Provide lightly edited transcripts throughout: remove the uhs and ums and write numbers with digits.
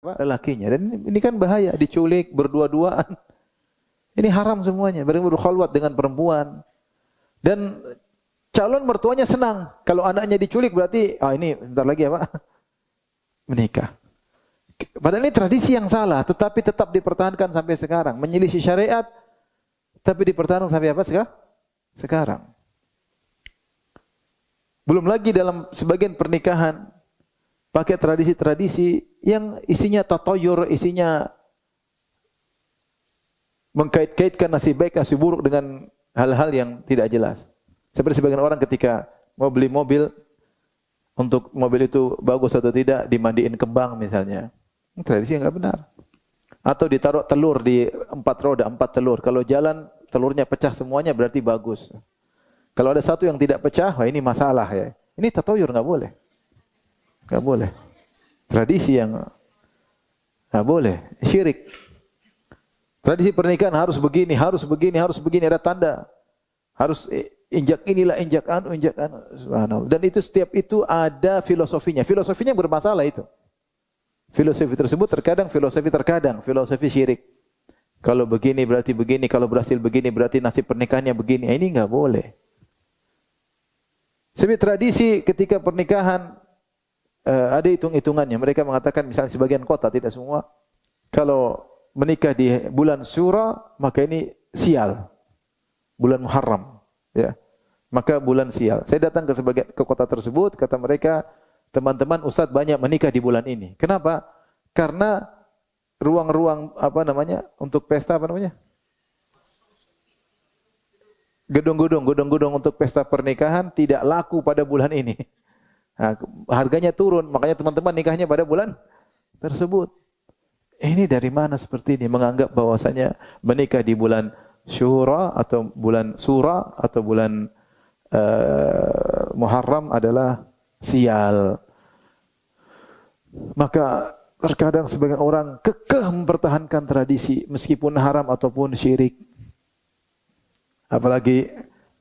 lelakinya. Dan ini kan bahaya, diculik, berdua-duaan. Ini haram semuanya, berkhalwat dengan perempuan. Dan calon mertuanya senang. Kalau anaknya diculik berarti, ini bentar lagi ya Pak, menikah. Padahal ini tradisi yang salah, tetapi tetap dipertahankan sampai sekarang. Menyelisih syariat, tapi dipertahankan sampai apa sekarang. Belum lagi dalam sebagian pernikahan, pakai tradisi-tradisi yang isinya tatoyur, isinya mengkait-kaitkan nasib baik, nasib buruk dengan hal-hal yang tidak jelas. Seperti sebagian orang ketika mau beli mobil, untuk mobil itu bagus atau tidak, dimandiin kembang misalnya. Tradisi yang enggak benar. Atau ditaruh telur di 4 roda, 4 telur. Kalau jalan telurnya pecah semuanya berarti bagus. Kalau ada satu yang tidak pecah, wah ini masalah ya. Ini tatoyur, enggak boleh. Enggak boleh. Tradisi yang enggak boleh, syirik. Tradisi pernikahan harus begini, harus begini, harus begini, ada tanda. Harus injak inilah, injak anu, subhanallah. Dan itu setiap itu ada filosofinya. Filosofinya bermasalah itu. Filosofi tersebut terkadang filosofi syirik. Kalau begini berarti begini, kalau berhasil begini berarti nasib pernikahannya begini. Ini enggak boleh. Sebagai tradisi ketika pernikahan ada hitung-hitungannya. Mereka mengatakan misalnya sebagian kota, tidak semua, kalau menikah di bulan Syura maka ini sial. Bulan Muharram, ya. Maka bulan sial. Saya datang ke kota tersebut, kata mereka, teman-teman ustadz banyak menikah di bulan ini. Kenapa? Karena ruang-ruang untuk pesta gedung-gedung untuk pesta pernikahan tidak laku pada bulan ini. Nah, harganya turun, makanya teman-teman nikahnya pada bulan tersebut. Ini dari mana seperti ini? Menganggap bahwasanya menikah di bulan Syura atau bulan Sura atau bulan Muharram adalah sial. Maka terkadang sebagian orang kekeh mempertahankan tradisi meskipun haram ataupun syirik. Apalagi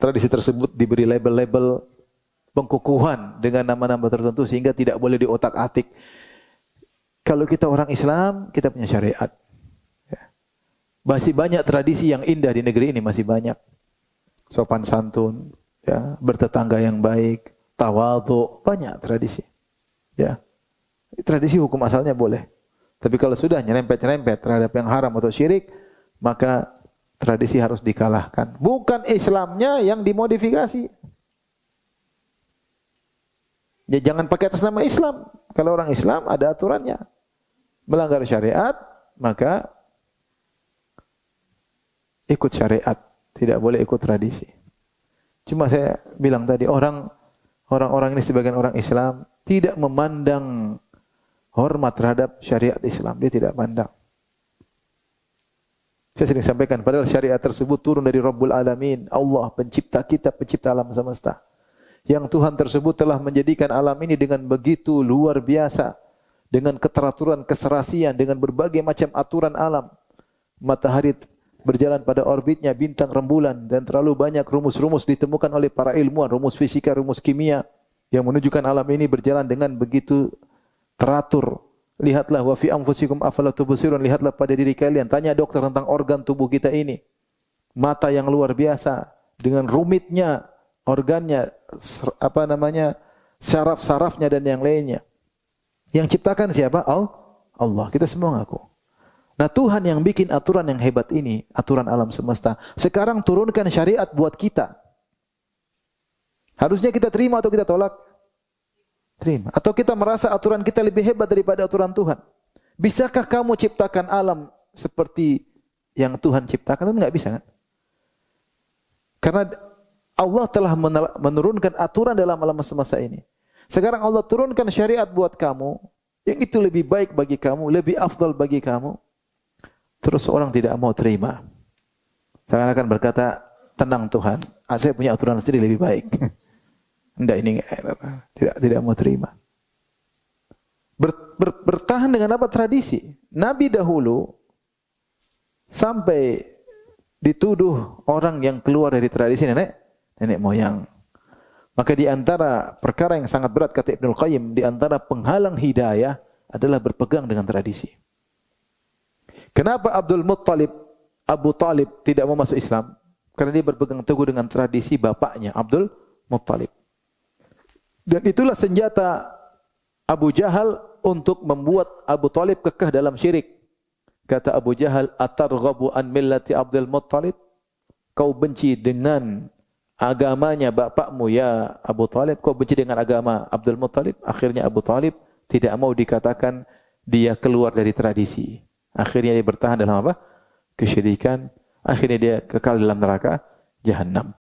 tradisi tersebut diberi label-label pengkukuhan dengan nama-nama tertentu sehingga tidak boleh diotak-atik. Kalau kita orang Islam, kita punya syariat. Masih banyak tradisi yang indah di negeri ini, masih banyak. Sopan santun, ya, bertetangga yang baik, tawadhu, banyak tradisi. Ya. Tradisi hukum asalnya boleh. Tapi kalau sudah nyerempet-nyerempet terhadap yang haram atau syirik, maka tradisi harus dikalahkan. Bukan Islamnya yang dimodifikasi. Ya, jangan pakai atas nama Islam. Kalau orang Islam ada aturannya. Melanggar syariat, maka ikut syariat. Tidak boleh ikut tradisi. Cuma saya bilang tadi, orang-orang ini sebagian orang Islam tidak memandang hormat terhadap syariat Islam. Dia tidak pandang. Saya sering sampaikan, padahal syariat tersebut turun dari Rabbul Alamin. Allah, pencipta kita, pencipta alam semesta. Yang Tuhan tersebut telah menjadikan alam ini dengan begitu luar biasa. Dengan keteraturan, keserasian, dengan berbagai macam aturan alam. Matahari berjalan pada orbitnya, bintang, rembulan, dan terlalu banyak rumus-rumus ditemukan oleh para ilmuwan, rumus fisika, rumus kimia, yang menunjukkan alam ini berjalan dengan begitu teratur. Lihatlah wa fi anfusikum afala tubsirun, lihatlah pada diri kalian. Tanya dokter tentang organ tubuh kita ini. Mata yang luar biasa dengan rumitnya organnya, saraf-sarafnya dan yang lainnya. Yang ciptakan siapa? Allah. Kita semua ngaku. Nah, Tuhan yang bikin aturan yang hebat ini, aturan alam semesta. Sekarang turunkan syariat buat kita. Harusnya kita terima atau kita tolak? Terima. Atau kita merasa aturan kita lebih hebat daripada aturan Tuhan? Bisakah kamu ciptakan alam seperti yang Tuhan ciptakan? Itu enggak bisa kan? Karena Allah telah menurunkan aturan dalam alam semesta ini. Sekarang Allah turunkan syariat buat kamu, yang itu lebih baik bagi kamu, lebih afdal bagi kamu. Terus orang tidak mau terima. Saya akan berkata, tenang Tuhan, saya punya aturan sendiri lebih baik. Enggak, ini tidak mau terima. Bertahan dengan apa? Tradisi. Nabi dahulu sampai dituduh orang yang keluar dari tradisi nenek moyang. Maka di antara perkara yang sangat berat kata Ibnul Qayyim, di antara penghalang hidayah adalah berpegang dengan tradisi. Kenapa Abu Talib tidak mau masuk Islam? Karena dia berpegang teguh dengan tradisi bapaknya, Abdul Muttalib. Dan itulah senjata Abu Jahal untuk membuat Abu Talib kekeh dalam syirik. Kata Abu Jahal, "Atarghabu an millati Abdul Muttalib?" Kau benci dengan agamanya bapakmu ya Abu Talib, kau benci dengan agama Abdul Muttalib. Akhirnya Abu Talib tidak mau dikatakan dia keluar dari tradisi. Akhirnya dia bertahan dalam apa? Kesyirikan. Akhirnya dia kekal dalam neraka Jahannam.